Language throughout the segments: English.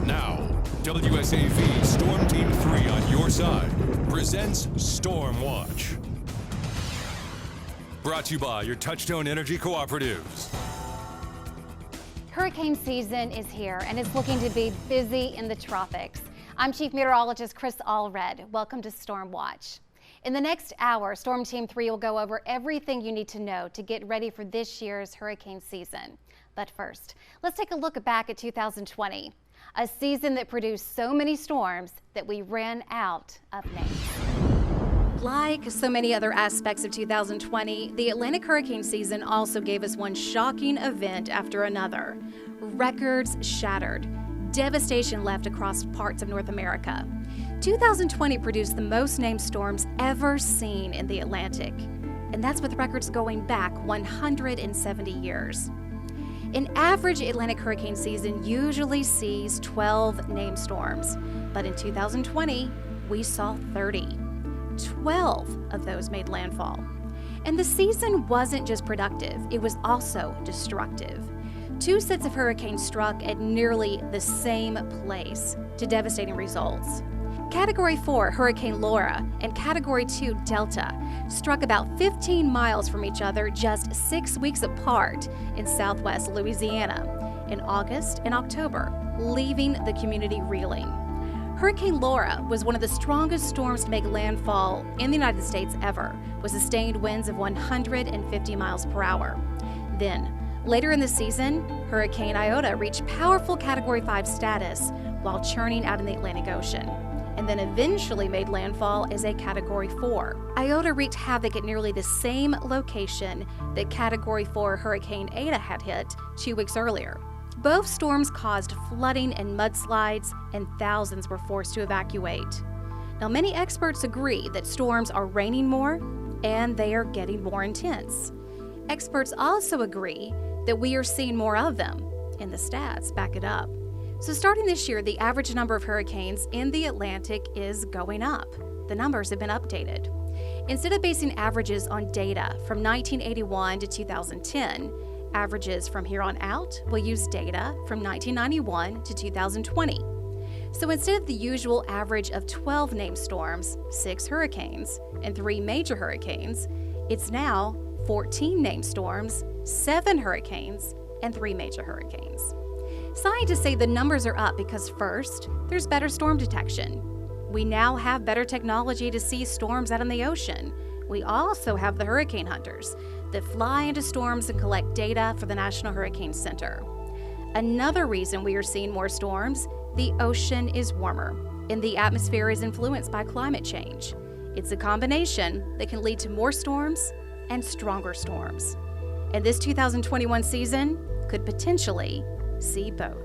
Now, WSAV Storm Team 3 on your side presents Storm Watch. Brought to you by your Touchstone Energy Cooperatives. Hurricane season is here and it's looking to be busy in the tropics. I'm Chief Meteorologist Chris Allred. Welcome to Storm Watch. In the next hour, Storm Team 3 will go over everything you need to know to get ready for this year's hurricane season. But first, let's take a look back at 2020, a season that produced so many storms that we ran out of names. Like so many other aspects of 2020, the Atlantic hurricane season also gave us one shocking event after another. Records shattered. Devastation left across parts of North America. 2020 produced the most named storms ever seen in the Atlantic. And that's with records going back 170 years. An average Atlantic hurricane season usually sees 12 named storms, but in 2020, we saw 30. 12 of those made landfall. And the season wasn't just productive, it was also destructive. Two sets of hurricanes struck at nearly the same place to devastating results. Category 4 Hurricane Laura and Category 2 Delta struck about 15 miles from each other just 6 weeks apart in southwest Louisiana in August and October, leaving the community reeling. Hurricane Laura was one of the strongest storms to make landfall in the United States ever, with sustained winds of 150 miles per hour. Then, later in the season, Hurricane Iota reached powerful Category 5 status while churning out in the Atlantic Ocean, and then eventually made landfall as a Category 4. Iota wreaked havoc at nearly the same location that Category 4 Hurricane Eta had hit 2 weeks earlier. Both storms caused flooding and mudslides, and thousands were forced to evacuate. Now, many experts agree that storms are raining more and they are getting more intense. Experts also agree that we are seeing more of them, and the stats back it up. So starting this year, the average number of hurricanes in the Atlantic is going up. The numbers have been updated. Instead of basing averages on data from 1981 to 2010, averages from here on out will use data from 1991 to 2020. So instead of the usual average of 12 named storms, 6 hurricanes, and 3 major hurricanes, it's now 14 named storms, 7 hurricanes, and 3 major hurricanes. Scientists say the numbers are up because first, there's better storm detection. We now have better technology to see storms out in the ocean. We also have the hurricane hunters that fly into storms and collect data for the National Hurricane Center. Another reason we are seeing more storms, the ocean is warmer and the atmosphere is influenced by climate change. It's a combination that can lead to more storms and stronger storms. And this 2021 season could potentially see both.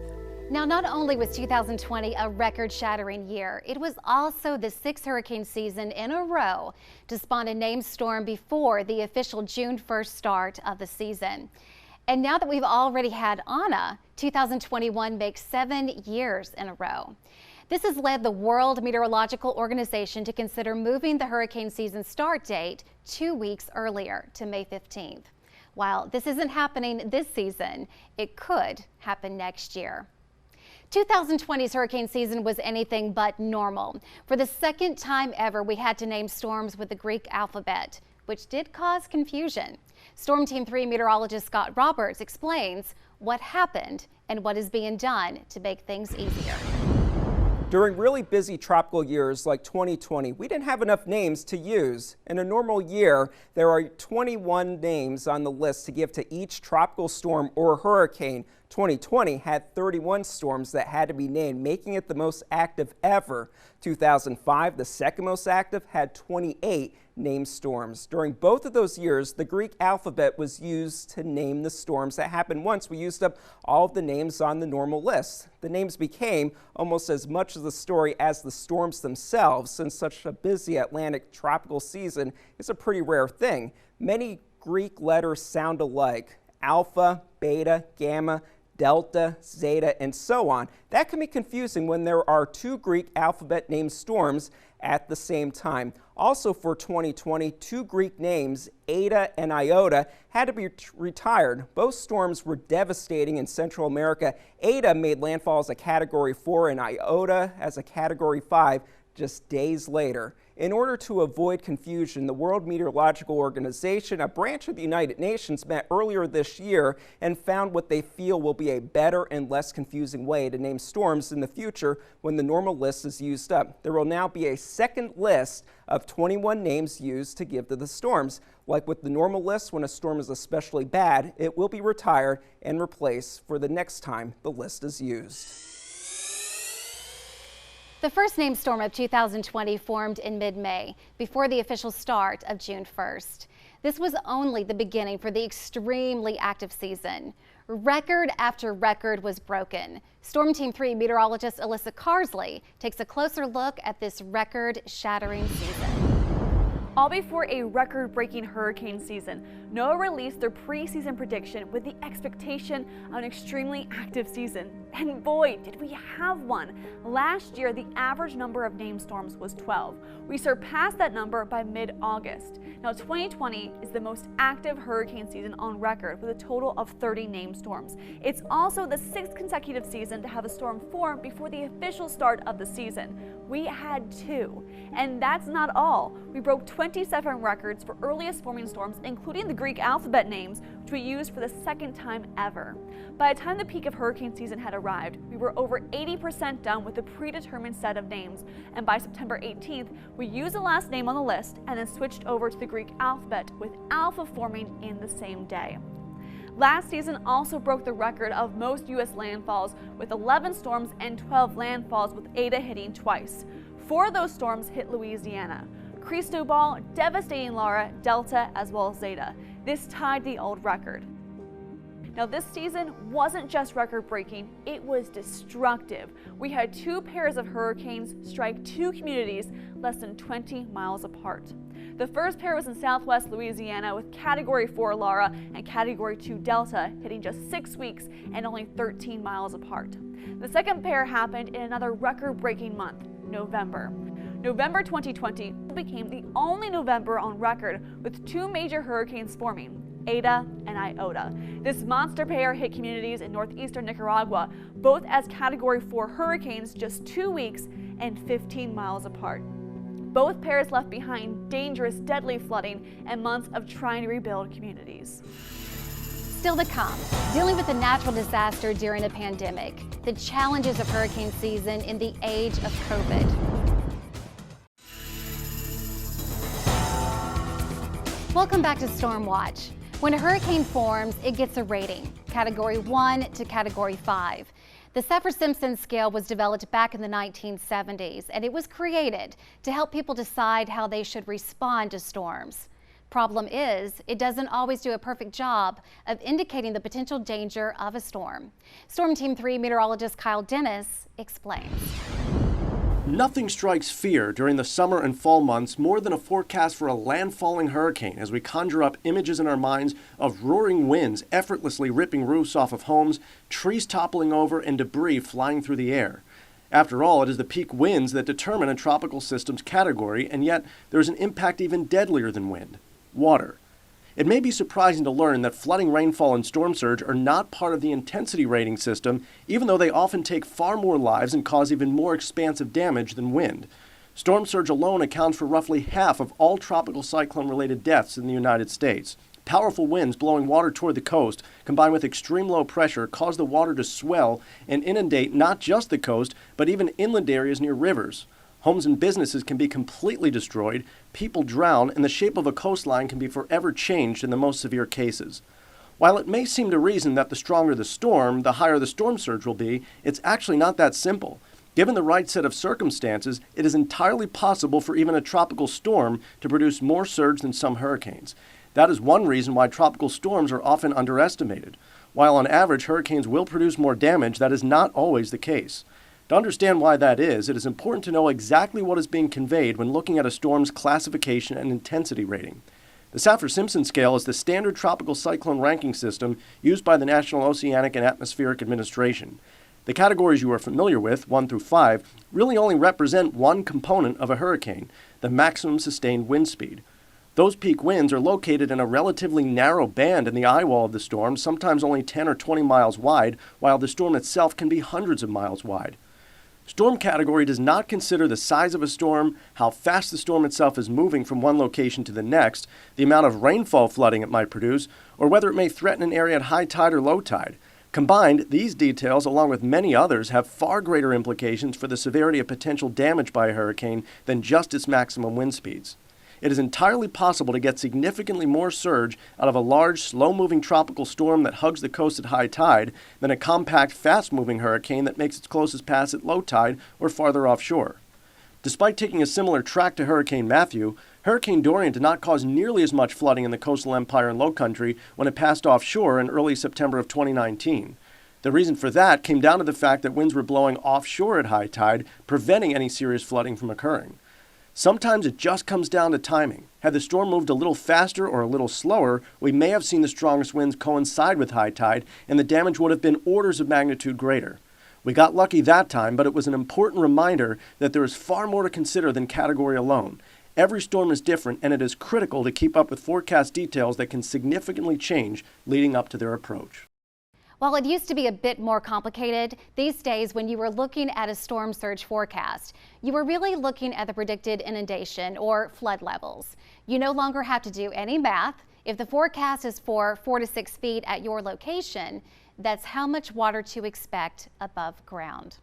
Now, not only was 2020 a record-shattering year, it was also the 6th hurricane season in a row to spawn a named storm before the official June 1st start of the season. And now that we've already had Anna, 2021 makes 7 years in a row. This has led the World Meteorological Organization to consider moving the hurricane season start date 2 weeks earlier to May 15th. While this isn't happening this season, it could happen next year. 2020's hurricane season was anything but normal. For the second time ever, we had to name storms with the Greek alphabet, which did cause confusion. Storm Team 3 meteorologist Scott Roberts explains what happened and what is being done to make things easier. During really busy tropical years like 2020, we didn't have enough names to use. In a normal year, there are 21 names on the list to give to each tropical storm or hurricane. 2020 had 31 storms that had to be named, making it the most active ever. 2005, the second most active, had 28 named storms. During both of those years, the Greek alphabet was used to name the storms that happened once we used up all of the names on the normal list. The names became almost as much of the story as the storms themselves, since such a busy Atlantic tropical season is a pretty rare thing. Many Greek letters sound alike: alpha, beta, gamma, delta, zeta, and so on. That can be confusing when there are 2 Greek alphabet named storms at the same time. Also for 2020, two Greek names, Eta and Iota, had to be retired. Both storms were devastating in Central America. Eta made landfall as a Category 4 and Iota as a Category 5 just days later. In order to avoid confusion, the World Meteorological Organization, a branch of the United Nations, met earlier this year and found what they feel will be a better and less confusing way to name storms in the future when the normal list is used up. There will now be a second list of 21 names used to give to the storms. Like with the normal list, when a storm is especially bad, it will be retired and replaced for the next time the list is used. The first named storm of 2020 formed in mid-May, before the official start of June 1st. This was only the beginning for the extremely active season. Record after record was broken. Storm Team 3 meteorologist Alyssa Carsley takes a closer look at this record-shattering season. All before a record-breaking hurricane season, NOAA released their preseason prediction with the expectation of an extremely active season. And boy, did we have one. Last year, the average number of named storms was 12. We surpassed that number by mid-August. Now, 2020 is the most active hurricane season on record with a total of 30 named storms. It's also the 6th consecutive season to have a storm form before the official start of the season. We had 2. And that's not all. We broke 27 records for earliest forming storms, including the Greek alphabet names, which we used for the second time ever. By the time the peak of hurricane season had arrived, we were over 80% done with the predetermined set of names, and by September 18th, we used the last name on the list and then switched over to the Greek alphabet, with alpha forming in the same day. Last season also broke the record of most U.S. landfalls, with 11 storms and 12 landfalls, with Eta hitting twice. 4 of those storms hit Louisiana. Cristobal, devastating Laura, Delta, as well as Zeta. This tied the old record. Now, this season wasn't just record-breaking, it was destructive. We had 2 pairs of hurricanes strike 2 communities less than 20 miles apart. The first pair was in southwest Louisiana with Category 4 Laura and Category 2 Delta hitting just 6 weeks and only 13 miles apart. The second pair happened in another record-breaking month, November. November 2020 became the only November on record with 2 major hurricanes forming, Eta and Iota. This monster pair hit communities in northeastern Nicaragua, both as Category 4 hurricanes just 2 weeks and 15 miles apart. Both pairs left behind dangerous, deadly flooding and months of trying to rebuild communities. Still to come, dealing with a natural disaster during a pandemic, the challenges of hurricane season in the age of COVID. Welcome back to Storm Watch. When a hurricane forms, it gets a rating, Category 1 to Category 5. The Simpson Scale was developed back in the 1970s, and it was created to help people decide how they should respond to storms. Problem is, it doesn't always do a perfect job of indicating the potential danger of a storm. Storm Team 3 meteorologist Kyle Dennis explains. Nothing strikes fear during the summer and fall months more than a forecast for a landfalling hurricane as we conjure up images in our minds of roaring winds effortlessly ripping roofs off of homes, trees toppling over, and debris flying through the air. After all, it is the peak winds that determine a tropical system's category, and yet there is an impact even deadlier than wind: water. It may be surprising to learn that flooding, rainfall, and storm surge are not part of the intensity rating system, even though they often take far more lives and cause even more expansive damage than wind. Storm surge alone accounts for roughly half of all tropical cyclone-related deaths in the United States. Powerful winds blowing water toward the coast, combined with extreme low pressure, cause the water to swell and inundate not just the coast, but even inland areas near rivers. Homes and businesses can be completely destroyed, people drown, and the shape of a coastline can be forever changed in the most severe cases. While it may seem to reason that the stronger the storm, the higher the storm surge will be, it's actually not that simple. Given the right set of circumstances, it is entirely possible for even a tropical storm to produce more surge than some hurricanes. That is one reason why tropical storms are often underestimated. While on average hurricanes will produce more damage, that is not always the case. To understand why that is, it is important to know exactly what is being conveyed when looking at a storm's classification and intensity rating. The Simpson Scale is the standard tropical cyclone ranking system used by the National Oceanic and Atmospheric Administration. The categories you are familiar with, 1 through 5, really only represent one component of a hurricane, the maximum sustained wind speed. Those peak winds are located in a relatively narrow band in the eye wall of the storm, sometimes only 10 or 20 miles wide, while the storm itself can be hundreds of miles wide. Storm category does not consider the size of a storm, how fast the storm itself is moving from one location to the next, the amount of rainfall flooding it might produce, or whether it may threaten an area at high tide or low tide. Combined, these details, along with many others, have far greater implications for the severity of potential damage by a hurricane than just its maximum wind speeds. It is entirely possible to get significantly more surge out of a large, slow-moving tropical storm that hugs the coast at high tide than a compact, fast-moving hurricane that makes its closest pass at low tide or farther offshore. Despite taking a similar track to Hurricane Matthew, Hurricane Dorian did not cause nearly as much flooding in the coastal empire and low country when it passed offshore in early September of 2019. The reason for that came down to the fact that winds were blowing offshore at high tide, preventing any serious flooding from occurring. Sometimes it just comes down to timing. Had the storm moved a little faster or a little slower, we may have seen the strongest winds coincide with high tide, and the damage would have been orders of magnitude greater. We got lucky that time, but it was an important reminder that there is far more to consider than category alone. Every storm is different, and it is critical to keep up with forecast details that can significantly change leading up to their approach. While it used to be a bit more complicated, these days when you were looking at a storm surge forecast, you were really looking at the predicted inundation or flood levels. You no longer have to do any math. If the forecast is for 4 to 6 feet at your location, that's how much water to expect above ground.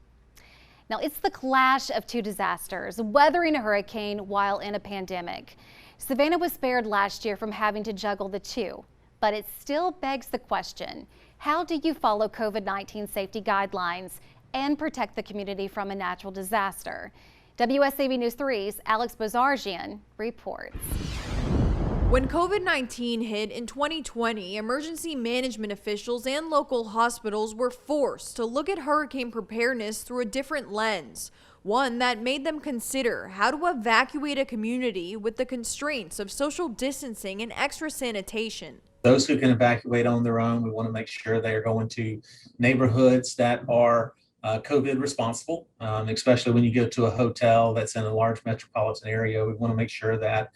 Now, it's the clash of two disasters, weathering a hurricane while in a pandemic. Savannah was spared last year from having to juggle the two, but it still begs the question, how do you follow COVID-19 safety guidelines and protect the community from a natural disaster? WSAV News 3's Alex Bozargian reports. When COVID-19 hit in 2020, emergency management officials and local hospitals were forced to look at hurricane preparedness through a different lens, one that made them consider how to evacuate a community with the constraints of social distancing and extra sanitation. Those who can evacuate on their own, we want to make sure they are going to neighborhoods that are COVID responsible, especially when you go to a hotel that's in a large metropolitan area. We want to make sure that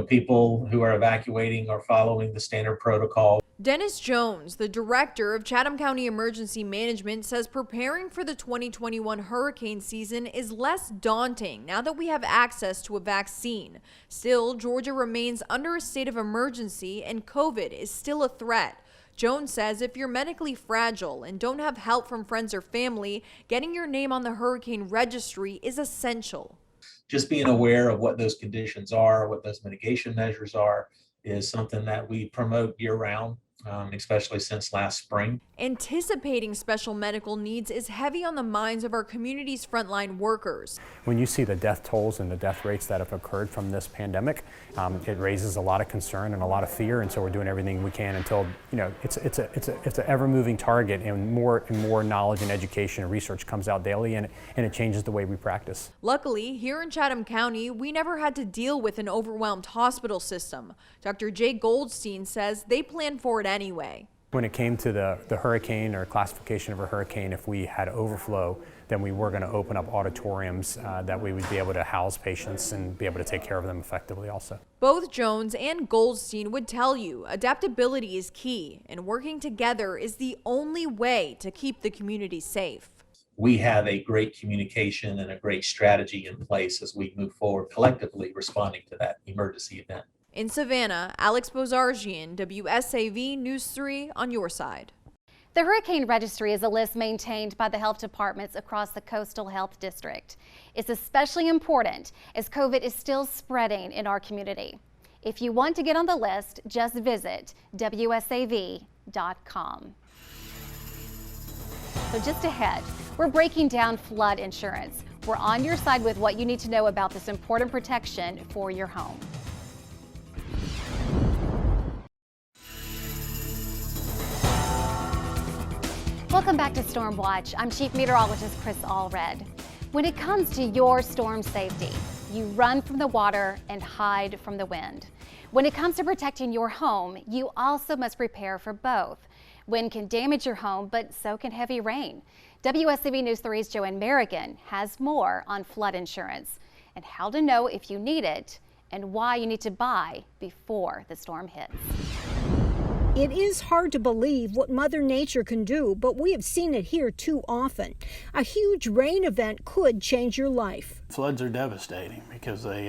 people who are evacuating are following the standard protocol. Dennis Jones, the director of Chatham County Emergency Management, says preparing for the 2021 hurricane season is less daunting now that we have access to a vaccine. Still, Georgia remains under a state of emergency and COVID is still a threat. Jones says if you're medically fragile and don't have help from friends or family, getting your name on the hurricane registry is essential. Just being aware of what those conditions are, what those mitigation measures are, is something that we promote year-round, especially since last spring. Anticipating special medical needs is heavy on the minds of our community's frontline workers. When you see the death tolls and the death rates that have occurred from this pandemic, it raises a lot of concern and a lot of fear, and so we're doing everything we can until it's an ever-moving target, and more knowledge and education and research comes out daily, and it changes the way we practice. Luckily, here in Chatham County, we never had to deal with an overwhelmed hospital system. Dr. Jay Goldstein says they plan for it anyway. When it came to the hurricane or classification of a hurricane, if we had overflow, then we were going to open up auditoriums that we would be able to house patients and be able to take care of them effectively also. Both Jones and Goldstein would tell you adaptability is key, and working together is the only way to keep the community safe. We have a great communication and a great strategy in place as we move forward collectively responding to that emergency event. In Savannah, Alex Bozargian, WSAV News 3 on your side. The Hurricane Registry is a list maintained by the health departments across the Coastal Health District. It's especially important as COVID is still spreading in our community. If you want to get on the list, just visit WSAV.com. So just ahead, we're breaking down flood insurance. We're on your side with what you need to know about this important protection for your home. Welcome back to Storm Watch. I'm Chief Meteorologist Chris Allred. When it comes to your storm safety, you run from the water and hide from the wind. When it comes to protecting your home, you also must prepare for both. Wind can damage your home, but so can heavy rain. WSAV News 3's Joanne Merrigan has more on flood insurance and how to know if you need it and why you need to buy before the storm hits. It is hard to believe what Mother Nature can do, but we have seen it here too often. A huge rain event could change your life. Floods are devastating because they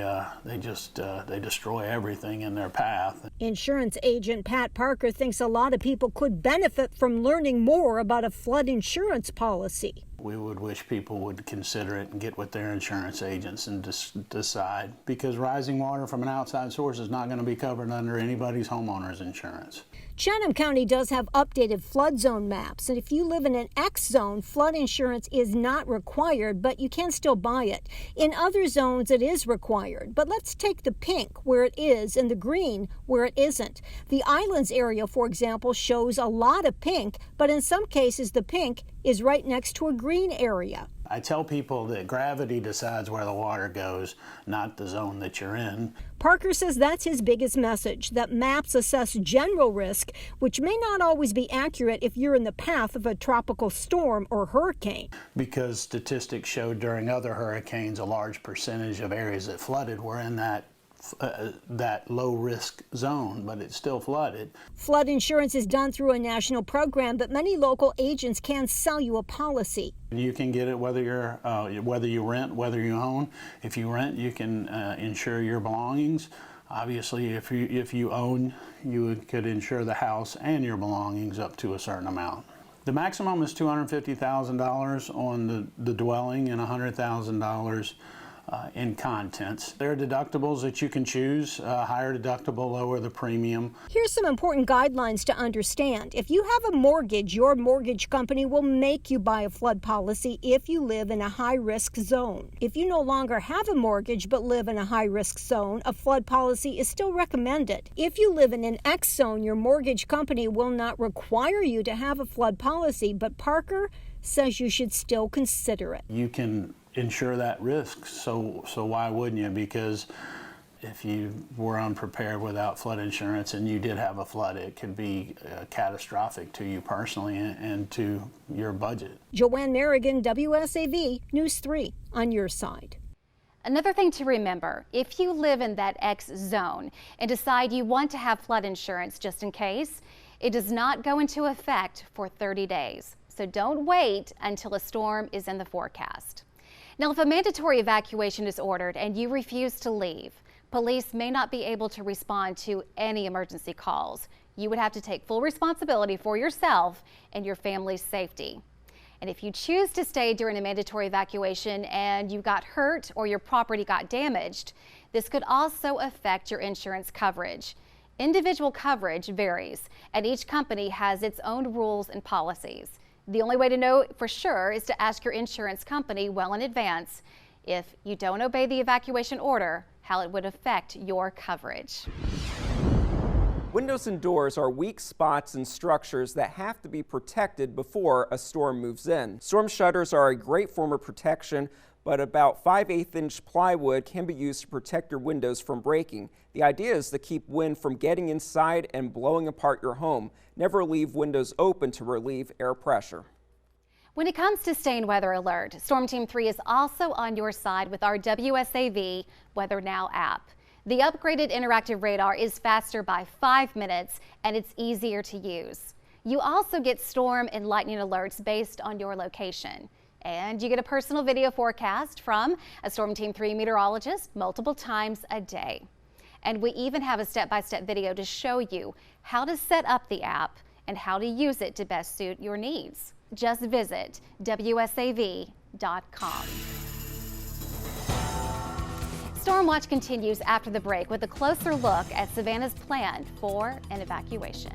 destroy everything in their path. Insurance agent Pat Parker thinks a lot of people could benefit from learning more about a flood insurance policy. We would wish people would consider it and get with their insurance agents and decide, because rising water from an outside source is not going to be covered under anybody's homeowner's insurance. Chatham County does have updated flood zone maps, and if you live in an X zone, flood insurance is not required, but you can still buy it. In other zones, it is required, but let's take the pink where it is and the green where it isn't. The Islands area, for example, shows a lot of pink, but in some cases the pink is right next to a green area. I tell people that gravity decides where the water goes, not the zone that you're in. Parker says that's his biggest message, that maps assess general risk, which may not always be accurate if you're in the path of a tropical storm or hurricane. Because statistics showed during other hurricanes a large percentage of areas that flooded were in that low-risk zone, but it's still flooded. Flood insurance is done through a national program, but many local agents can sell you a policy. You can get it whether you rent, whether you own. If you rent, you can insure your belongings. Obviously, if you own, you could insure the house and your belongings up to a certain amount. The maximum is $250,000 on the dwelling and $100,000 in contents. There are deductibles that you can choose, higher deductible, lower the premium. Here's some important guidelines to understand. If you have a mortgage, your mortgage company will make you buy a flood policy if you live in a high-risk zone. If you no longer have a mortgage but live in a high-risk zone, a flood policy is still recommended. If you live in an X zone, your mortgage company will not require you to have a flood policy, but Parker says you should still consider it. You can insure that risk, so why wouldn't you? Because if you were unprepared without flood insurance and you did have a flood, it could be catastrophic to you personally and to your budget. Joanne Merrigan, WSAV News 3, on your side. Another thing to remember, if you live in that X zone and decide you want to have flood insurance just in case, it does not go into effect for 30 days. So don't wait until a storm is in the forecast. Now, if a mandatory evacuation is ordered and you refuse to leave, police may not be able to respond to any emergency calls. You would have to take full responsibility for yourself and your family's safety. And if you choose to stay during a mandatory evacuation and you got hurt or your property got damaged, this could also affect your insurance coverage. Individual coverage varies, and each company has its own rules and policies. The only way to know for sure is to ask your insurance company well in advance if you don't obey the evacuation order, how it would affect your coverage. Windows and doors are weak spots in structures that have to be protected before a storm moves in. Storm shutters are a great form of protection, but about 5/8" plywood can be used to protect your windows from breaking. The idea is to keep wind from getting inside and blowing apart your home. Never leave windows open to relieve air pressure. When it comes to staying weather alert, Storm Team 3 is also on your side with our WSAV Weather Now app. The upgraded interactive radar is faster by 5 minutes and it's easier to use. You also get storm and lightning alerts based on your location. And you get a personal video forecast from a Storm Team 3 meteorologist multiple times a day. And we even have a step-by-step video to show you how to set up the app and how to use it to best suit your needs. Just visit WSAV.com. Storm Watch continues after the break with a closer look at Savannah's plan for an evacuation.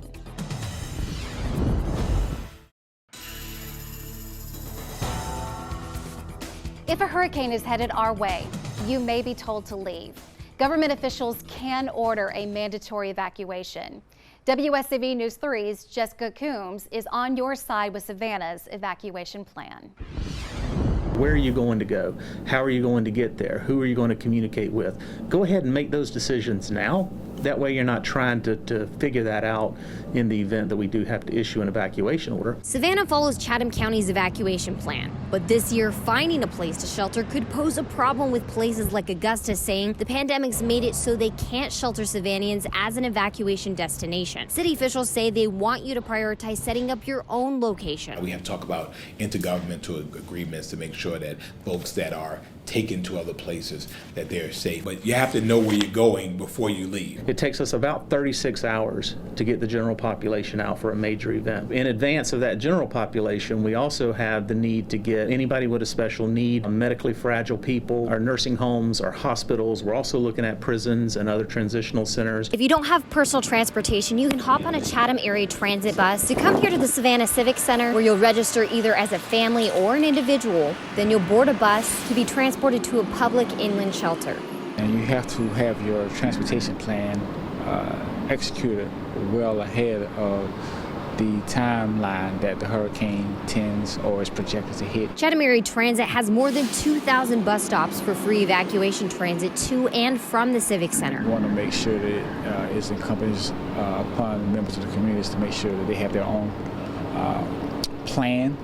If a hurricane is headed our way, you may be told to leave. Government officials can order a mandatory evacuation. WSAV News 3's Jessica Coombs is on your side with Savannah's evacuation plan. Where are you going to go? How are you going to get there? Who are you going to communicate with? Go ahead and make those decisions now That way you're not trying to figure that out in the event that we do have to issue an evacuation order. Savannah follows Chatham County's evacuation plan, but this year finding a place to shelter could pose a problem with places like Augusta, saying the pandemic's made it so they can't shelter Savannahans as an evacuation destination. City officials say they want you to prioritize setting up your own location. We have to talk about intergovernmental agreements to make sure that folks that are taken to other places, that they're safe. But you have to know where you're going before you leave. It takes us about 36 hours to get the general population out for a major event. In advance of that general population, we also have the need to get anybody with a special need, medically fragile people, our nursing homes, our hospitals. We're also looking at prisons and other transitional centers. If you don't have personal transportation, you can hop on a Chatham area transit bus to come here to the Savannah Civic Center, where you'll register either as a family or an individual. Then you'll board a bus to be transported to a public inland shelter. And you have to have your transportation plan executed well ahead of the timeline that the hurricane tends or is projected to hit. Chatham Area Transit has more than 2,000 bus stops for free evacuation transit to and from the Civic Center. We want to make sure that it's incumbent upon members of the communities to make sure that they have their own plan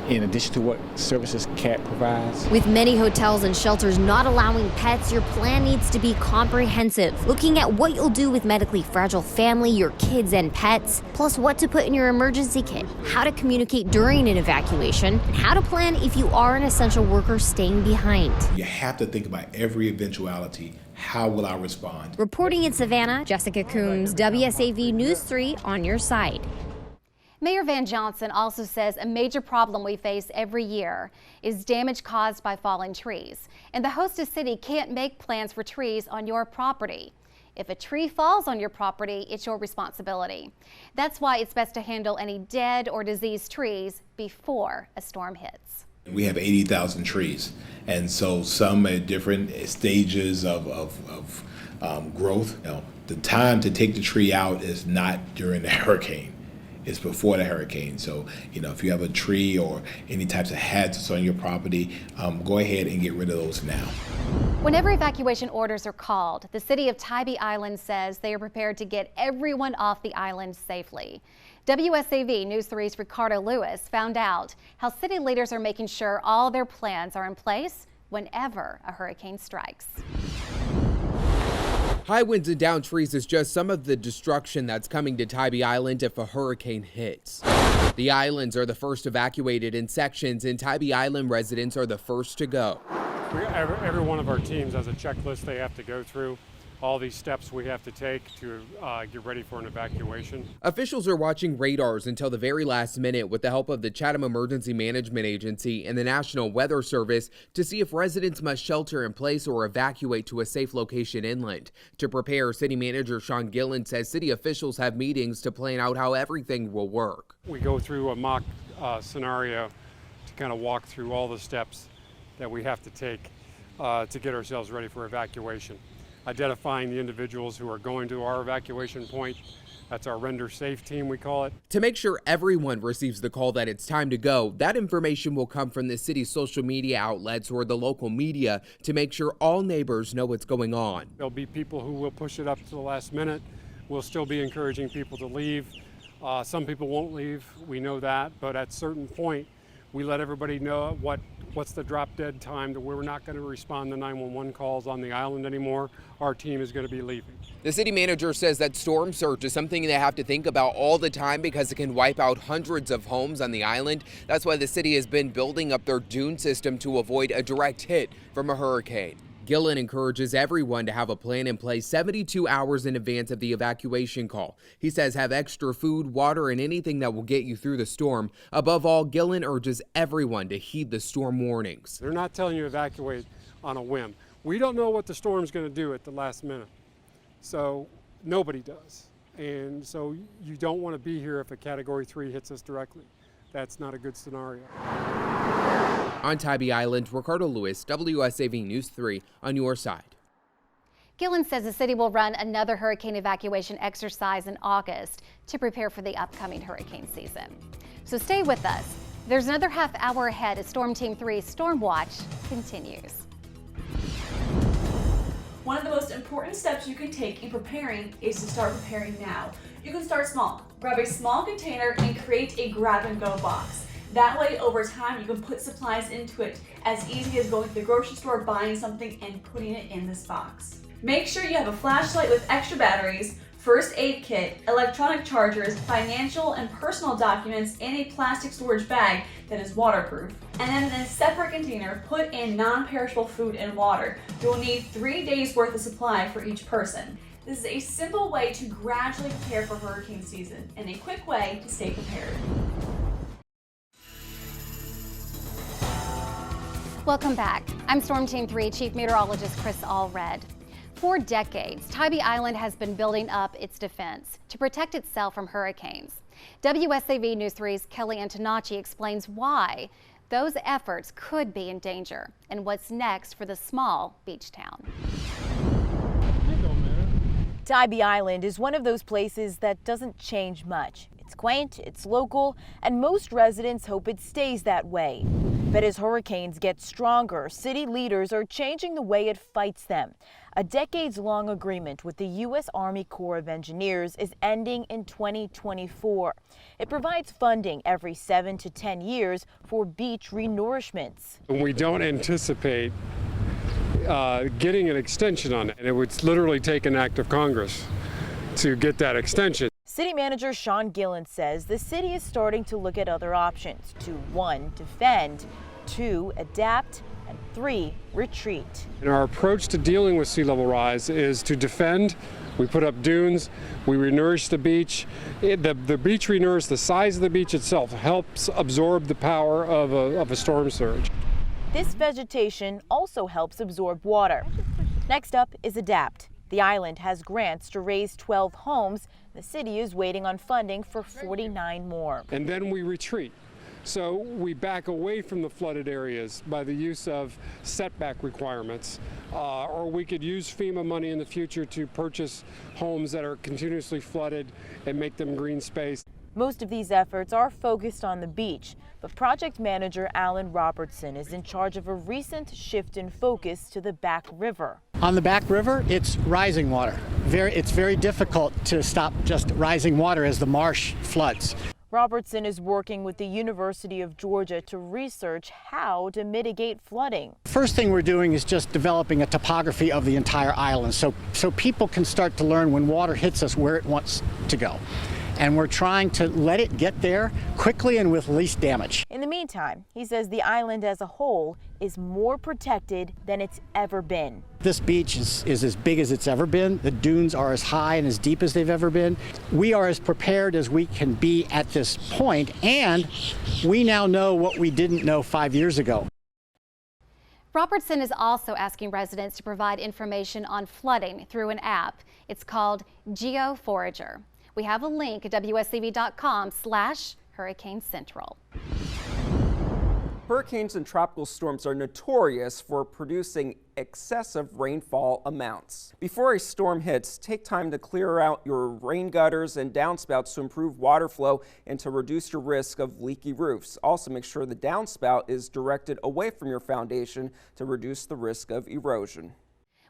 in addition to what services CAT provides. With many hotels and shelters not allowing pets, your plan needs to be comprehensive, looking at what you'll do with medically fragile family, your kids and pets, plus what to put in your emergency kit, how to communicate during an evacuation, and how to plan if you are an essential worker staying behind. You have to think about every eventuality. How will I respond? Reporting in Savannah, Jessica Coombs, WSAV News 3 on your side. Mayor Van Johnson also says a major problem we face every year is damage caused by fallen trees. And the hostess city can't make plans for trees on your property. If a tree falls on your property, it's your responsibility. That's why it's best to handle any dead or diseased trees before a storm hits. We have 80,000 trees, and so some at different stages of growth. The time to take the tree out is not during the hurricane. It's before the hurricane. So, if you have a tree or any types of hazards on your property, go ahead and get rid of those now. Whenever evacuation orders are called, the city of Tybee Island says they are prepared to get everyone off the island safely. WSAV News 3's Ricardo Lewis found out how city leaders are making sure all their plans are in place whenever a hurricane strikes. High winds and downed trees is just some of the destruction that's coming to Tybee Island if a hurricane hits. The islands are the first evacuated in sections, and Tybee Island residents are the first to go. Every one of our teams has a checklist they have to go through. All these steps we have to take to get ready for an evacuation. Officials are watching radars until the very last minute with the help of the Chatham Emergency Management Agency and the National Weather Service to see if residents must shelter in place or evacuate to a safe location inland. To prepare, City Manager Sean Gillen says city officials have meetings to plan out how everything will work. We go through a mock scenario to kind of walk through all the steps that we have to take to get ourselves ready for evacuation. Identifying the individuals who are going to our evacuation point. That's our render safe team, we call it. To make sure everyone receives the call that it's time to go, that information will come from the city's social media outlets or the local media to make sure all neighbors know what's going on. There'll be people who will push it up to the last minute. We'll still be encouraging people to leave. Some people won't leave, we know that, but at a certain point, we let everybody know what's the drop dead time that we're not going to respond to 911 calls on the island anymore. Our team is going to be leaving. The city manager says that storm surge is something they have to think about all the time because it can wipe out hundreds of homes on the island. That's why the city has been building up their dune system to avoid a direct hit from a hurricane. Gillen encourages everyone to have a plan in place 72 hours in advance of the evacuation call. He says have extra food, water, and anything that will get you through the storm. Above all, Gillen urges everyone to heed the storm warnings. They're not telling you to evacuate on a whim. We don't know what the storm's going to do at the last minute. So nobody does. And so you don't want to be here if a Category 3 hits us directly. That's not a good scenario. On Tybee Island, Ricardo Lewis, WSAV News 3 on your side. Gillen says the city will run another hurricane evacuation exercise in August to prepare for the upcoming hurricane season. So stay with us. There's another half hour ahead as Storm Team 3's Storm Watch continues. One of the most important steps you can take in preparing is to start preparing now. You can start small. Grab a small container and create a grab-and-go box. That way, over time, you can put supplies into it as easy as going to the grocery store, buying something, and putting it in this box. Make sure you have a flashlight with extra batteries, first aid kit, electronic chargers, financial and personal documents in a plastic storage bag that is waterproof. And then in a separate container, put in non-perishable food and water. You'll need 3 days worth of supply for each person. This is a simple way to gradually prepare for hurricane season and a quick way to stay prepared. Welcome back. I'm Storm Team 3 Chief Meteorologist Chris Allred. For decades, Tybee Island has been building up its defense to protect itself from hurricanes. WSAV News 3's Kelly Antonacci explains why those efforts could be in danger and what's next for the small beach town. Tybee Island is one of those places that doesn't change much. It's quaint, it's local, and most residents hope it stays that way. But as hurricanes get stronger, city leaders are changing the way it fights them. A decades-long agreement with the U.S. Army Corps of Engineers is ending in 2024. It provides funding every 7 to 10 years for beach renourishments. We don't anticipate getting an extension on it. It would literally take an act of Congress to get that extension. City Manager Sean Gillen says the city is starting to look at other options to 1, defend, 2, adapt, and 3, retreat. And our approach to dealing with sea level rise is to defend. We put up dunes, we renourish the beach. The beach renourished, the size of the beach itself helps absorb the power of a storm surge. This vegetation also helps absorb water. Next up is adapt. The island has grants to raise 12 homes. The city is waiting on funding for 49 more. And then we retreat. So we back away from the flooded areas by the use of setback requirements, or we could use FEMA money in the future to purchase homes that are continuously flooded and make them green space. Most of these efforts are focused on the beach, but project manager Alan Robertson is in charge of a recent shift in focus to the Back River. On the Back River, it's rising water. It's very difficult to stop just rising water as the marsh floods. Robertson is working with the University of Georgia to research how to mitigate flooding. First thing we're doing is just developing a topography of the entire island so people can start to learn when water hits us where it wants to go. And we're trying to let it get there quickly and with least damage. In the meantime, he says the island as a whole is more protected than it's ever been. This beach is as big as it's ever been. The dunes are as high and as deep as they've ever been. We are as prepared as we can be at this point, and we now know what we didn't know 5 years ago. Robertson is also asking residents to provide information on flooding through an app. It's called GeoForager. We have a link at WSAV.com/Hurricane Central. Hurricanes and tropical storms are notorious for producing excessive rainfall amounts. Before a storm hits, take time to clear out your rain gutters and downspouts to improve water flow and to reduce your risk of leaky roofs. Also, make sure the downspout is directed away from your foundation to reduce the risk of erosion.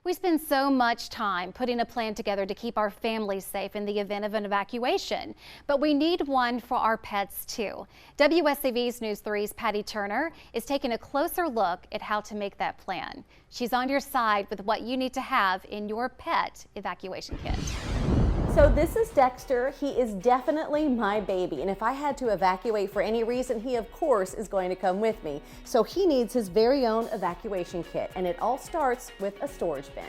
We spend so much time putting a plan together to keep our families safe in the event of an evacuation, but we need one for our pets too. WSAV's News 3's Patty Turner is taking a closer look at how to make that plan. She's on your side with what you need to have in your pet evacuation kit. So this is Dexter. He is definitely my baby, and if I had to evacuate for any reason, he of course is going to come with me. So he needs his very own evacuation kit, and it all starts with a storage bin.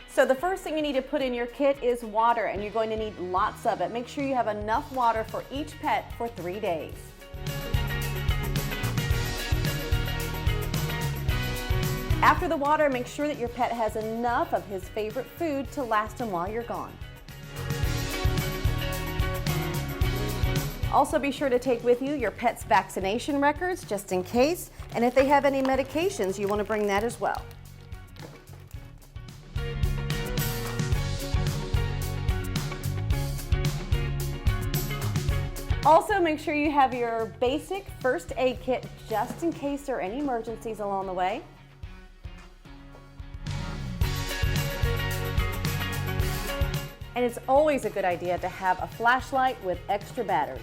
So the first thing you need to put in your kit is water, and you're going to need lots of it. Make sure you have enough water for each pet for 3 days. After the water, make sure that your pet has enough of his favorite food to last him while you're gone. Also, be sure to take with you your pet's vaccination records just in case, and if they have any medications, you want to bring that as well. Also, make sure you have your basic first aid kit just in case there are any emergencies along the way. And it's always a good idea to have a flashlight with extra batteries.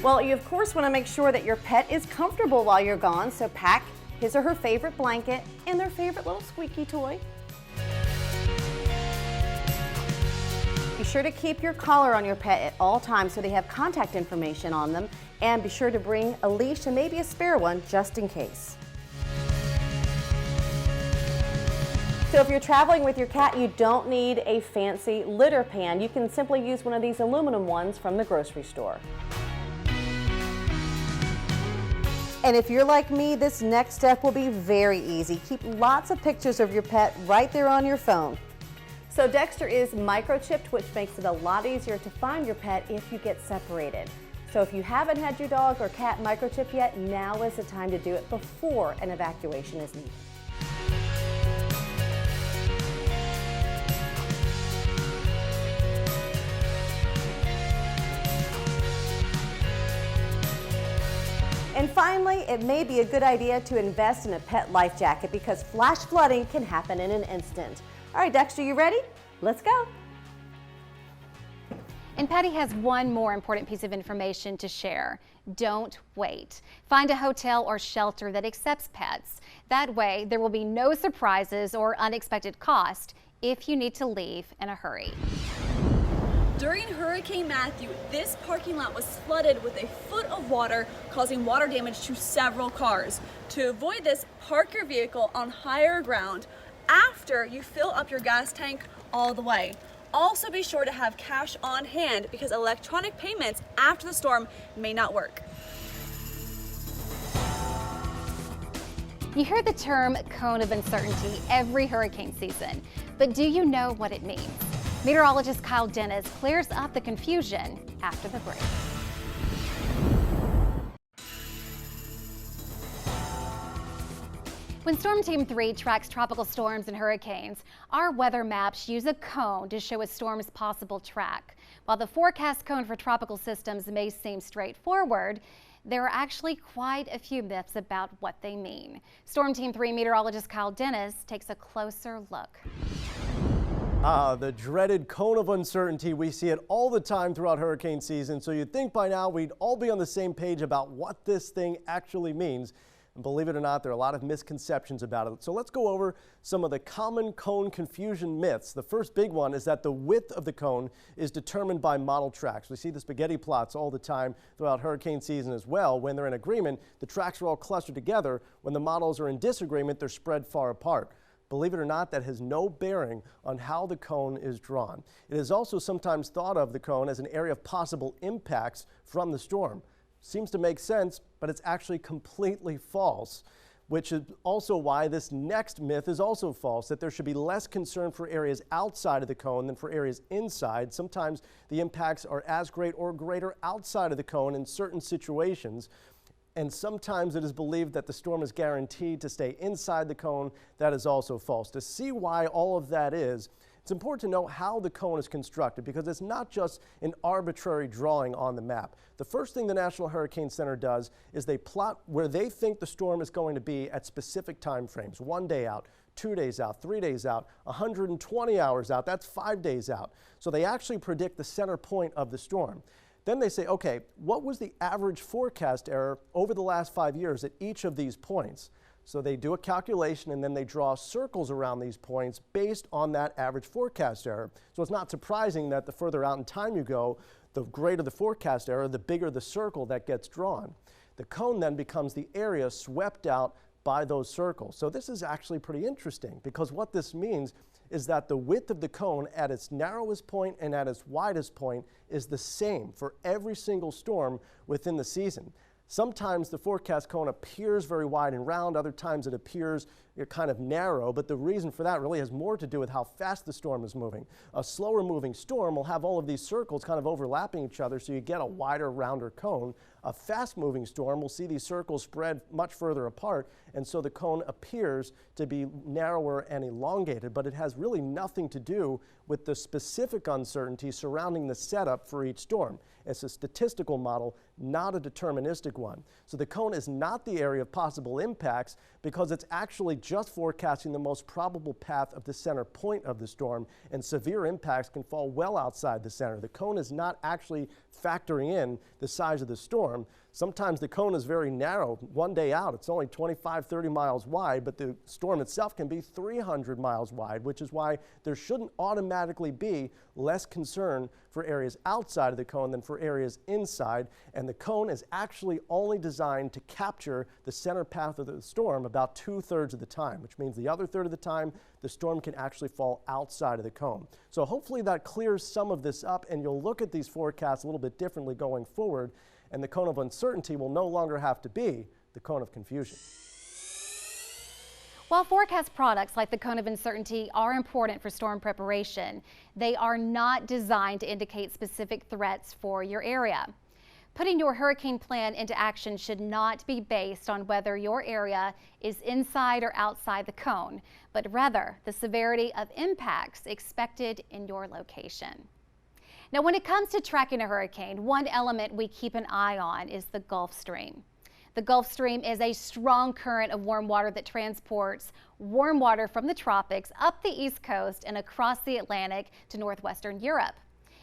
Well, you of course want to make sure that your pet is comfortable while you're gone, so pack his or her favorite blanket and their favorite little squeaky toy. Be sure to keep your collar on your pet at all times so they have contact information on them, and be sure to bring a leash and maybe a spare one just in case. So if you're traveling with your cat, you don't need a fancy litter pan. You can simply use one of these aluminum ones from the grocery store. And if you're like me, this next step will be very easy. Keep lots of pictures of your pet right there on your phone. So Dexter is microchipped, which makes it a lot easier to find your pet if you get separated. So if you haven't had your dog or cat microchipped yet, now is the time to do it before an evacuation is needed. And finally, it may be a good idea to invest in a pet life jacket because flash flooding can happen in an instant. All right, Dexter, you ready? Let's go. And Patty has one more important piece of information to share. Don't wait. Find a hotel or shelter that accepts pets. That way, there will be no surprises or unexpected cost if you need to leave in a hurry. During Hurricane Matthew, this parking lot was flooded with a foot of water, causing water damage to several cars. To avoid this, park your vehicle on higher ground after you fill up your gas tank all the way. Also be sure to have cash on hand because electronic payments after the storm may not work. You hear the term cone of uncertainty every hurricane season, but do you know what it means? Meteorologist Kyle Dennis clears up the confusion after the break. When Storm Team 3 tracks tropical storms and hurricanes, our weather maps use a cone to show a storm's possible track. While the forecast cone for tropical systems may seem straightforward, there are actually quite a few myths about what they mean. Storm Team 3 meteorologist Kyle Dennis takes a closer look. The dreaded cone of uncertainty. We see it all the time throughout hurricane season, so you'd think by now we'd all be on the same page about what this thing actually means. And believe it or not, there are a lot of misconceptions about it. So let's go over some of the common cone confusion myths. The first big one is that the width of the cone is determined by model tracks. We see the spaghetti plots all the time throughout hurricane season as well. When they're in agreement, the tracks are all clustered together. When the models are in disagreement, they're spread far apart. Believe it or not, that has no bearing on how the cone is drawn. It is also sometimes thought of the cone as an area of possible impacts from the storm. Seems to make sense, but it's actually completely false, which is also why this next myth is also false, that there should be less concern for areas outside of the cone than for areas inside. Sometimes the impacts are as great or greater outside of the cone in certain situations. And sometimes it is believed that the storm is guaranteed to stay inside the cone. That is also false. To see why all of that is, it's important to know how the cone is constructed because it's not just an arbitrary drawing on the map. The first thing the National Hurricane Center does is they plot where they think the storm is going to be at specific time frames. 1 day out, 2 days out, 3 days out, 120 hours out. That's 5 days out. So they actually predict the center point of the storm. Then they say, okay, what was the average forecast error over the last 5 years at each of these points? So they do a calculation and then they draw circles around these points based on that average forecast error. So it's not surprising that the further out in time you go, the greater the forecast error, the bigger the circle that gets drawn. The cone then becomes the area swept out by those circles. So this is actually pretty interesting because what this means is that the width of the cone at its narrowest point and at its widest point is the same for every single storm within the season. Sometimes the forecast cone appears very wide and round, other times it appears kind of narrow, but the reason for that really has more to do with how fast the storm is moving. A slower moving storm will have all of these circles kind of overlapping each other, so you get a wider, rounder cone. A fast moving storm will see these circles spread much further apart, and so the cone appears to be narrower and elongated, but it has really nothing to do with the specific uncertainty surrounding the setup for each storm. It's a statistical model, not a deterministic one. So the cone is not the area of possible impacts because it's actually just forecasting the most probable path of the center point of the storm, and severe impacts can fall well outside the center. The cone is not actually factoring in the size of the storm. Sometimes the cone is very narrow. One day out, it's only 25, 30 miles wide, but the storm itself can be 300 miles wide, which is why there shouldn't automatically be less concern for areas outside of the cone than for areas inside. And the cone is actually only designed to capture the center path of the storm about 2/3 of the time, which means the other third of the time, the storm can actually fall outside of the cone. So hopefully that clears some of this up, and you'll look at these forecasts a little bit differently going forward, and the cone of uncertainty will no longer have to be the cone of confusion. While forecast products like the cone of uncertainty are important for storm preparation, they are not designed to indicate specific threats for your area. Putting your hurricane plan into action should not be based on whether your area is inside or outside the cone, but rather the severity of impacts expected in your location. Now, when it comes to tracking a hurricane, one element we keep an eye on is the Gulf Stream. The Gulf Stream is a strong current of warm water that transports warm water from the tropics up the East Coast and across the Atlantic to northwestern Europe.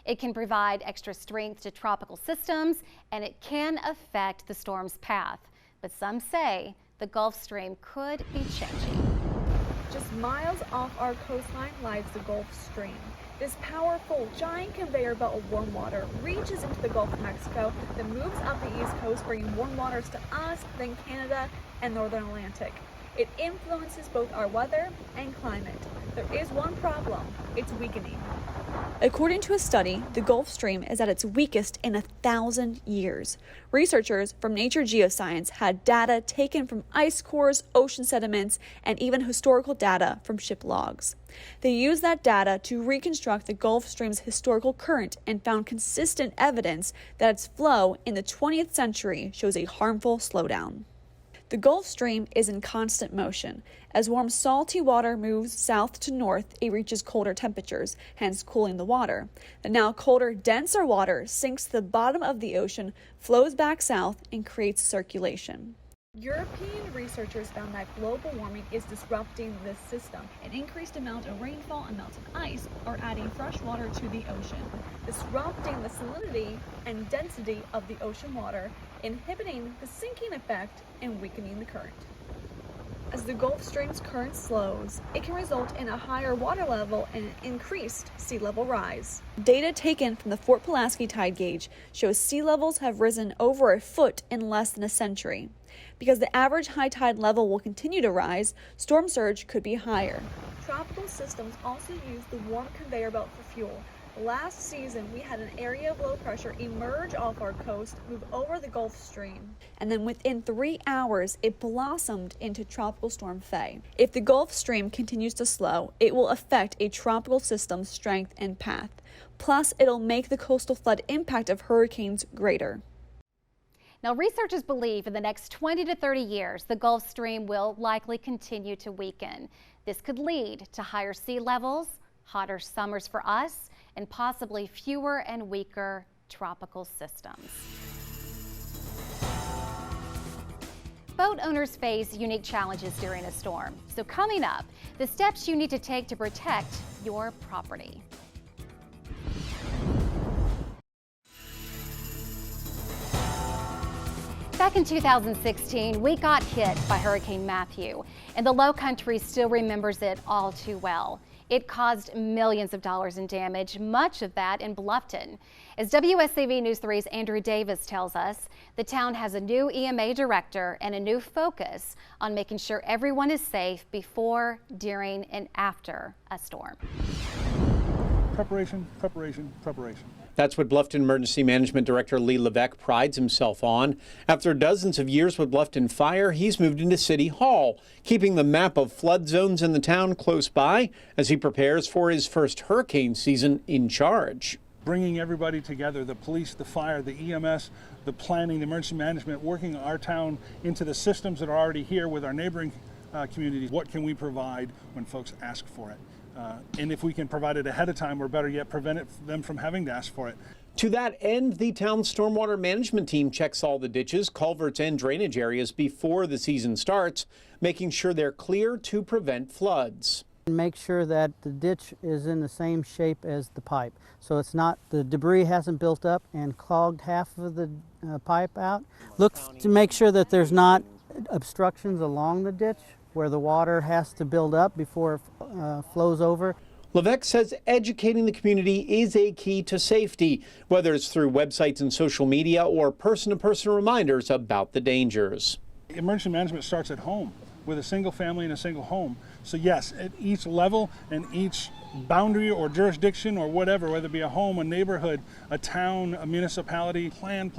It can provide extra strength to tropical systems, and it can affect the storm's path. But some say the Gulf Stream could be changing. Just miles off our coastline lies the Gulf Stream. This powerful, giant conveyor belt of warm water reaches into the Gulf of Mexico, then moves up the East Coast, bringing warm waters to us, then Canada and Northern Atlantic. It influences both our weather and climate. There is one problem: it's weakening. According to a study, the Gulf Stream is at its weakest in 1,000 years. Researchers from Nature Geoscience had data taken from ice cores, ocean sediments, and even historical data from ship logs. They used that data to reconstruct the Gulf Stream's historical current and found consistent evidence that its flow in the 20th century shows a harmful slowdown. The Gulf Stream is in constant motion. As warm, salty water moves south to north, it reaches colder temperatures, hence cooling the water. The now colder, denser water sinks to the bottom of the ocean, flows back south, and creates circulation. European researchers found that global warming is disrupting this system. An increased amount of rainfall and melted ice are adding fresh water to the ocean, disrupting the salinity and density of the ocean water, inhibiting the sinking effect and weakening the current. As the Gulf Stream's current slows, it can result in a higher water level and an increased sea level rise. Data taken from the Fort Pulaski tide gauge shows sea levels have risen over a foot in less than a century. Because the average high tide level will continue to rise, storm surge could be higher. Tropical systems also use the warm conveyor belt for fuel. Last season, we had an area of low pressure emerge off our coast, move over the Gulf Stream, and then within 3 hours, it blossomed into Tropical Storm Faye. If the Gulf Stream continues to slow, it will affect a tropical system's strength and path. Plus, it'll make the coastal flood impact of hurricanes greater. Now, researchers believe in the next 20 to 30 years, the Gulf Stream will likely continue to weaken. This could lead to higher sea levels, hotter summers for us, and possibly fewer and weaker tropical systems. Boat owners face unique challenges during a storm. So coming up, the steps you need to take to protect your property. Back in 2016, we got hit by Hurricane Matthew, and the Low Country still remembers it all too well. It caused millions of dollars in damage, much of that in Bluffton. As WSAV News 3's Andrew Davis tells us, the town has a new EMA director and a new focus on making sure everyone is safe before, during, and after a storm. Preparation, preparation, preparation. That's what Bluffton Emergency Management Director Lee Levesque prides himself on. After dozens of years with Bluffton Fire, he's moved into City Hall, keeping the map of flood zones in the town close by as he prepares for his first hurricane season in charge. Bringing everybody together, the police, the fire, the EMS, the planning, the emergency management, working our town into the systems that are already here with our neighboring communities. What can we provide when folks ask for it? And if we can provide it ahead of time, or better yet, prevent them from having to ask for it. To that end, the town's stormwater management team checks all the ditches, culverts, and drainage areas before the season starts, making sure they're clear to prevent floods. Make sure that the ditch is in the same shape as the pipe, so it's not, the debris hasn't built up and clogged half of the pipe out. Look to make sure that there's not obstructions along the ditch where the water has to build up before it flows over. Levesque says educating the community is a key to safety, whether it's through websites and social media or person-to-person reminders about the dangers. Emergency management starts at home with a single family and a single home. So yes, at each level and each boundary or jurisdiction or whatever, whether it be a home, a neighborhood, a town, a municipality, plan,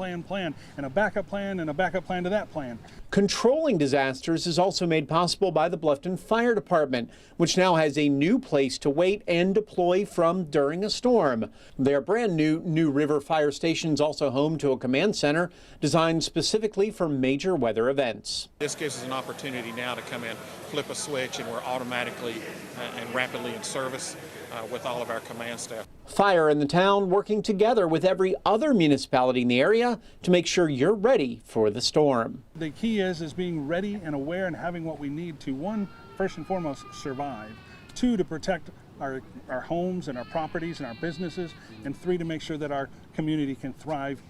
and a backup plan to that plan. Controlling disasters is also made possible by the Bluffton Fire Department, which now has a new place to wait and deploy from during a storm. Their brand new River Fire Station is also home to a command center designed specifically for major weather events. This gives us an opportunity now to come in, flip a switch, and we're automatically and rapidly in service with all of our command staff. Fire in the town working together with every other municipality in the area to make sure you're ready for the storm. The key is being ready and aware and having what we need to, one, first and foremost, survive. Two, to protect our homes and our properties and our businesses. And three, to make sure that our community can thrive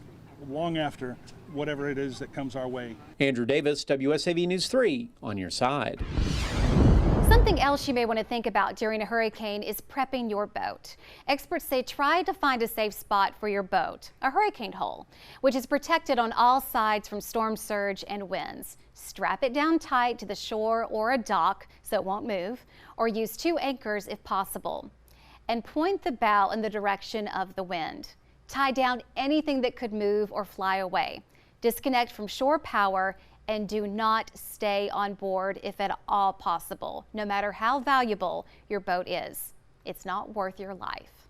long after whatever it is that comes our way. Andrew Davis, WSAV News 3, on your side. Something else you may want to think about during a hurricane is prepping your boat. Experts say try to find a safe spot for your boat, a hurricane hole, which is protected on all sides from storm surge and winds. Strap it down tight to the shore or a dock so it won't move, or use 2 anchors if possible. And point the bow in the direction of the wind. Tie down anything that could move or fly away. Disconnect from shore power and do not stay on board if at all possible, no matter how valuable your boat is. It's not worth your life.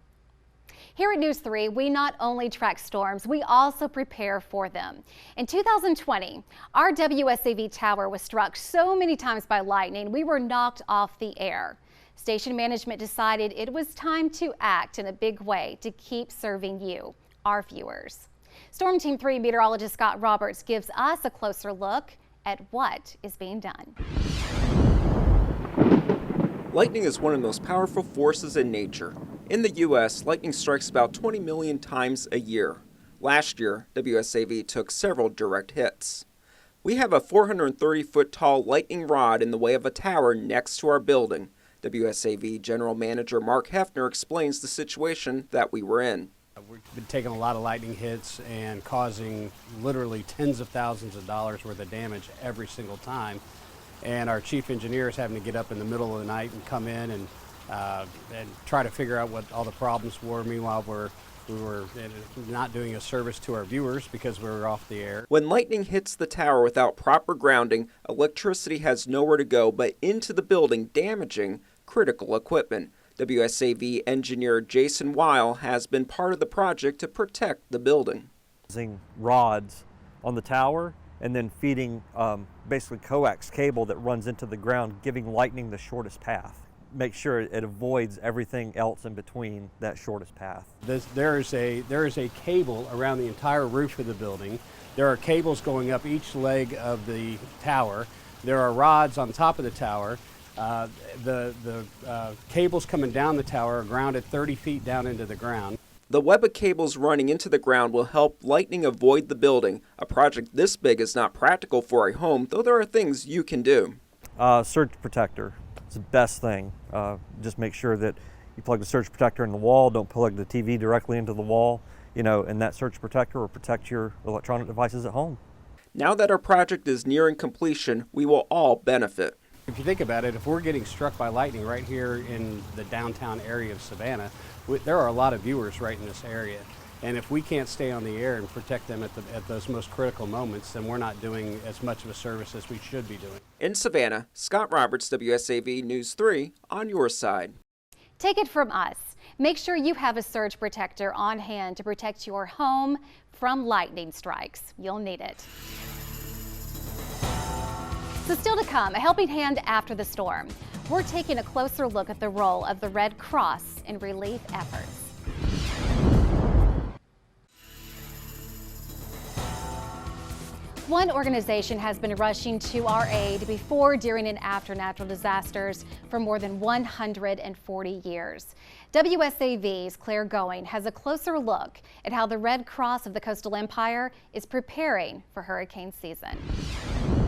Here at News 3, we not only track storms, we also prepare for them. In 2020, our WSAV tower was struck so many times by lightning, we were knocked off the air. Station management decided it was time to act in a big way to keep serving you, our viewers. Storm Team 3 meteorologist Scott Roberts gives us a closer look at what is being done. Lightning is one of the most powerful forces in nature. In the U.S., lightning strikes about 20 million times a year. Last year, WSAV took several direct hits. We have a 430-foot tall lightning rod in the way of a tower next to our building. WSAV General Manager Mark Hefner explains the situation that we were in. We've been taking a lot of lightning hits and causing literally tens of thousands of dollars worth of damage every single time. And our chief engineer is having to get up in the middle of the night and come in and try to figure out what all the problems were. Meanwhile, we were not doing a service to our viewers because we were off the air. When lightning hits the tower without proper grounding, electricity has nowhere to go but into the building, damaging critical equipment. WSAV engineer Jason Weil has been part of the project to protect the building. Using rods on the tower and then feeding basically coax cable that runs into the ground, giving lightning the shortest path. Make sure it avoids everything else in between that shortest path. There is a cable around the entire roof of the building. There are cables going up each leg of the tower. There are rods on top of the tower. The cables coming down the tower are grounded 30 feet down into the ground. The web of cables running into the ground will help lightning avoid the building. A project this big is not practical for a home, though there are things you can do. Surge protector is the best thing. Just make sure that you plug the surge protector in the wall, don't plug the TV directly into the wall, and that surge protector will protect your electronic devices at home. Now that our project is nearing completion, we will all benefit. If you think about it, if we're getting struck by lightning right here in the downtown area of Savannah, there are a lot of viewers right in this area. And if we can't stay on the air and protect them at those most critical moments, then we're not doing as much of a service as we should be doing. In Savannah, Scott Roberts, WSAV News 3, on your side. Take it from us. Make sure you have a surge protector on hand to protect your home from lightning strikes. You'll need it. So still to come, a helping hand after the storm. We're taking a closer look at the role of the Red Cross in relief efforts. One organization has been rushing to our aid before, during, and after natural disasters for more than 140 years. WSAV's Claire Going has a closer look at how the Red Cross of the Coastal Empire is preparing for hurricane season.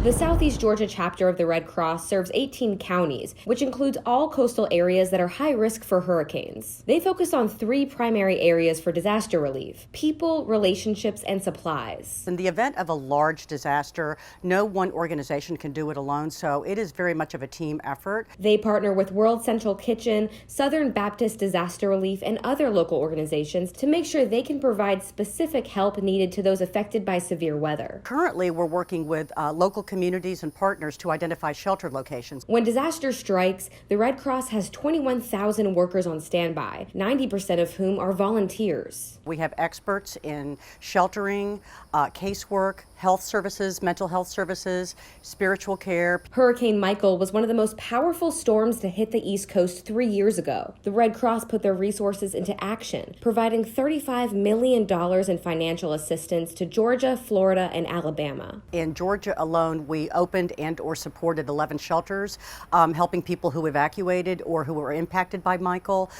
The Southeast Georgia chapter of the Red Cross serves 18 counties, which includes all coastal areas that are high risk for hurricanes. They focus on 3 primary areas for disaster relief: people, relationships, and supplies. In the event of a large disaster, no one organization can do it alone, so it is very much of a team effort. They partner with World Central Kitchen, Southern Baptist Disaster Relief, and other local organizations to make sure they can provide specific help needed to those affected by severe weather. Currently, we're working with local communities and partners to identify shelter locations. When disaster strikes, the Red Cross has 21,000 workers on standby, 90% of whom are volunteers. We have experts in sheltering, casework, health services, mental health services, spiritual care. Hurricane Michael was one of the most powerful storms to hit the East Coast 3 years ago. The Red Cross put their resources into action, providing $35 million in financial assistance to Georgia, Florida, and Alabama. In Georgia alone, we opened and or supported 11 shelters, helping people who evacuated or who were impacted by Michael.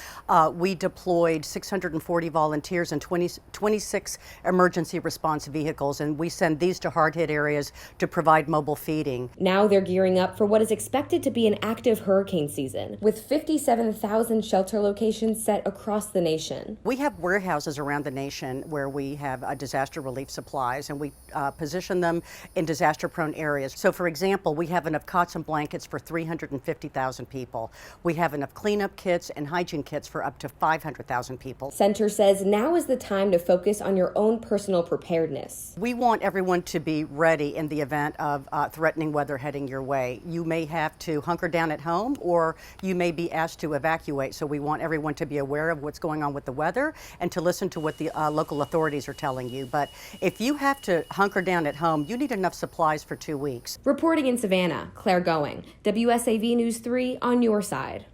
We deployed 640 volunteers and 26 emergency response vehicles, and we send these to hard-hit areas to provide mobile feeding. Now they're gearing up for what is expected to be an active hurricane season, with 57,000 shelter locations set across the nation. We have warehouses around the nation where we have disaster relief supplies, and we position them in disaster-prone areas. So, for example, we have enough cots and blankets for 350,000 people. We have enough cleanup kits and hygiene kits for up to 500,000 people. Center says now is the time to focus on your own personal preparedness. We want everyone to be ready in the event of threatening weather heading your way. You may have to hunker down at home, or you may be asked to evacuate. So we want everyone to be aware of what's going on with the weather and to listen to what the local authorities are telling you. But if you have to hunker down at home, you need enough supplies for 2 weeks. Reporting in Savannah, Claire Going, WSAV News 3 on your side.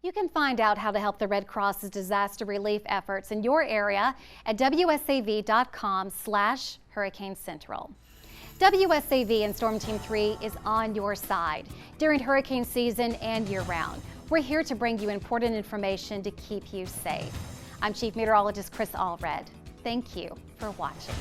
You can find out how to help the Red Cross's disaster relief efforts in your area at wsav.com/Hurricane Central. WSAV and Storm Team 3 is on your side during hurricane season and year-round. We're here to bring you important information to keep you safe. I'm Chief Meteorologist Chris Allred. Thank you for watching.